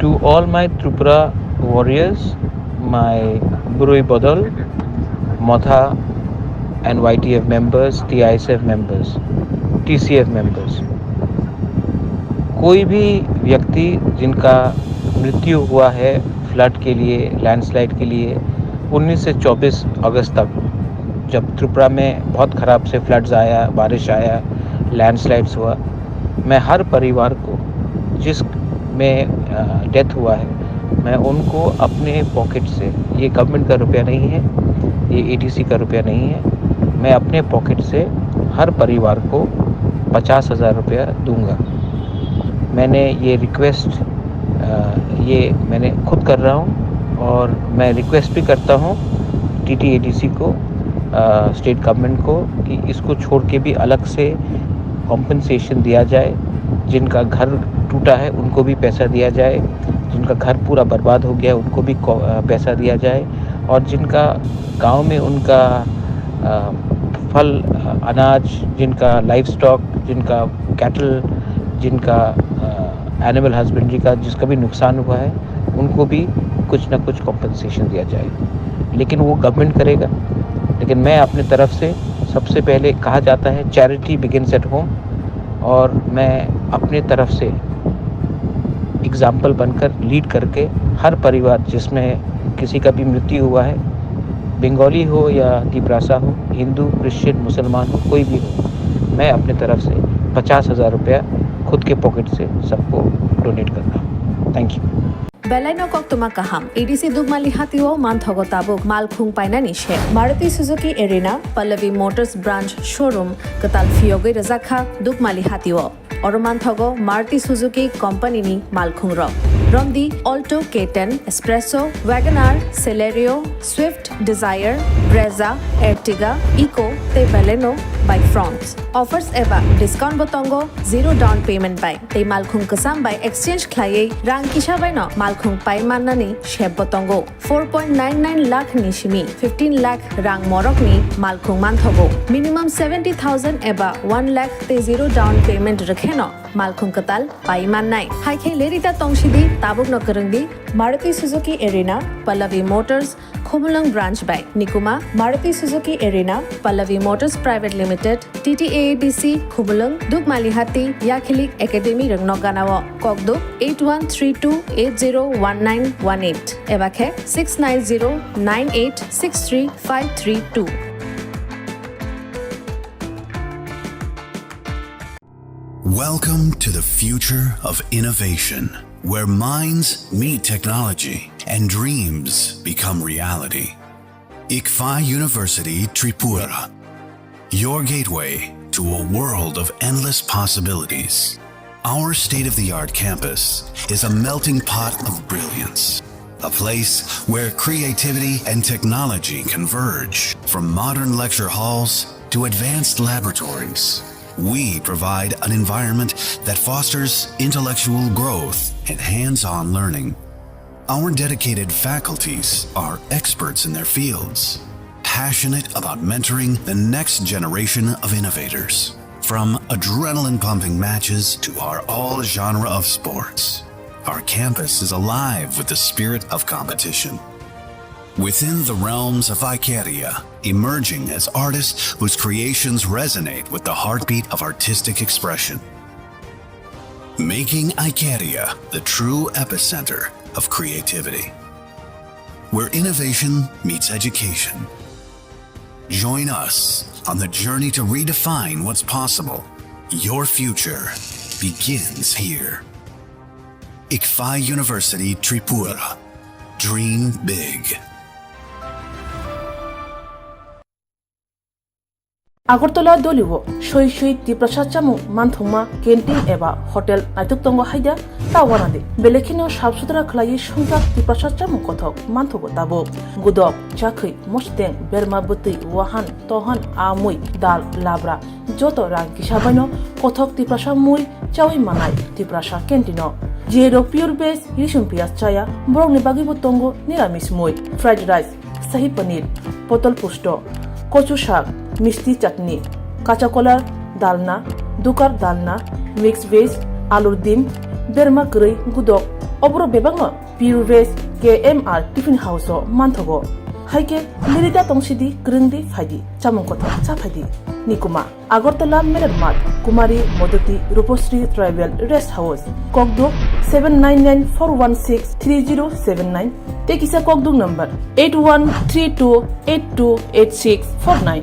To all my Tripura warriors, my Burui Bodal, Motha and YTF members, TISF members, TCF members, कोई भी व्यक्ति जिनका मृत्यु हुआ है फ्लड के लिए, लैंडस्लाइड के लिए 19 से 24 अगस्त तक, जब त्रिपुरा में बहुत ख़राब से फ्लड्स आया, बारिश आया, लैंडस्लाइड्स हुआ, मैं हर परिवार को जिस में डेथ हुआ है, मैं उनको अपने पॉकेट से, ये गवर्नमेंट का रुपया नहीं है, ये ATC का रुपया नहीं है, मैं अपने पॉकेट से हर परिवार को 50,000 रुपया दूंगा। मैंने ये रिक्वेस्ट ये मैंने खुद कर रहा हूँ और मैं रिक्वेस्ट भी करता हूँ TTADC को, स्टेट गवर्नमेंट को, कि इसको छोड़ के भी अलग से कॉम्पनसेशन दिया जाए। जिनका घर टूटा है उनको भी पैसा दिया जाए, जिनका घर पूरा बर्बाद हो गया उनको भी पैसा दिया जाए, और जिनका गांव में उनका फल, अनाज, जिनका लाइफ स्टॉक, जिनका कैटल, जिनका एनिमल हस्बेंड्री का जिसका भी नुकसान हुआ है, उनको भी कुछ ना कुछ कॉम्पनसेशन दिया जाए। लेकिन वो गवर्नमेंट करेगा, लेकिन मैं अपने तरफ से, सबसे पहले कहा जाता है चैरिटी बिगिंस एट होम, और मैं अपने तरफ से एग्जाम्पल बनकर लीड करके हर परिवार जिसमें किसी का भी मृत्यु हुआ है, बंगाली हो या तिपरासा हो, हिंदू, क्रिश्चियन, मुसलमान हो, कोई भी हो, मैं अपने तरफ से 50,000 रुपया खुद के पॉकेट से सबको डोनेट कर रहा हूँ। Thank you. Belai kok tuma kaham. EDC Dugmali Hatio Manthogo Tabuk Malkhung Painanishe. Maruti Suzuki Arena, Pallavi Motors Branch Showroom, Katal Fioge Razakha Dugmali Hatio. Oromanthogo Maruti Suzuki Company ni Malkhung Rock. Rondi Alto K10, Espresso, Wagonar, Celerio, Swift, Desire, Brezza, Ertiga, Eco, Te Baleno by France. Offers eba discount botongo, zero down payment by. Te Malkhung Kasam by exchange klaye rang kisha by no Malkhung Pai Manani Sheb Botongo 4.99 lakh nishimi 15 lakh rang morok ni Malkhung Manthogo minimum 70,000 eba 1 lakh te zero down payment rakheno Malkhung Katal Pai Manai Haike Lerita Tongshidi Tabuk no Karangdi Maruti Suzuki Arena Pallavi Motors Khumulang Branch by Nikuma Maruti Suzuki Arena Pallavi Motors Private Limited TTADC Khumulang Dugmalihati Yakhilik Academy Rangnoganawa Kokduk 8132801918 Ebakhe 69098635332 Welcome to the future of innovation, where minds meet technology and dreams become reality. ICFA University Tripura, your gateway to a world of endless possibilities. Our state-of-the-art campus is a melting pot of brilliance, a place where creativity and technology converge. From modern lecture halls to advanced laboratories, we provide an environment that fosters intellectual growth and hands-on learning. Our dedicated faculties are experts in their fields, passionate about mentoring the next generation of innovators. From adrenaline-pumping matches to our all-genre of sports, our campus is alive with the spirit of competition. Within the realms of Ikeria, emerging as artists whose creations resonate with the heartbeat of artistic expression. Making Ikeria the true epicenter of creativity, where innovation meets education. Join us on the journey to redefine what's possible. Your future begins here. ICFA University Tripura. Dream big. Agartala দলিও সই সই ত্রিপ্রাসাদ চামু মানথংমা canteen এবা hotel নাইতুক তঙ্গ হাইদা তাওয়ানাদে বেলেখিনো সাফ সুতরা খলাই সংজা ত্রিপ্রাসাদ চামু কথক মানথগো তাবো গুদক চাখৈ মস্তেং বেরমা বতৈ Wuhan তহান আমুই দাল লাব্রা যত রাং কিসাবাইনো কথক ত্রিপ্রাসাদ মুই চাওই মানাই ত্রিপ্রাসাদ ক্যান্টিনো যেরো pure base রিসুম পিয়াজ চায়া বরংনি বাগিবো তঙ্গ নিরামিষ মুই ফ্রাইড রাইস শাহী পনির পটল পুষ্ট কচু শাক মিষ্টি চাটনি কাঁচা কলার ডালনা দুকার ডালনা মিক্স ভেজ আলুর ডিম বেরমা গরৈ গুদক Obro bebangno Pure KMR Tiffin House o manthogo. Haike lirida tongsidi grindi faidi chamung kotho cha faidi. Nikuma Agartala Melermat Kumari Modoti Ruposri Tribal Rest House Kokduk 799-416-3079 Tekisa Kokduk number 8132828649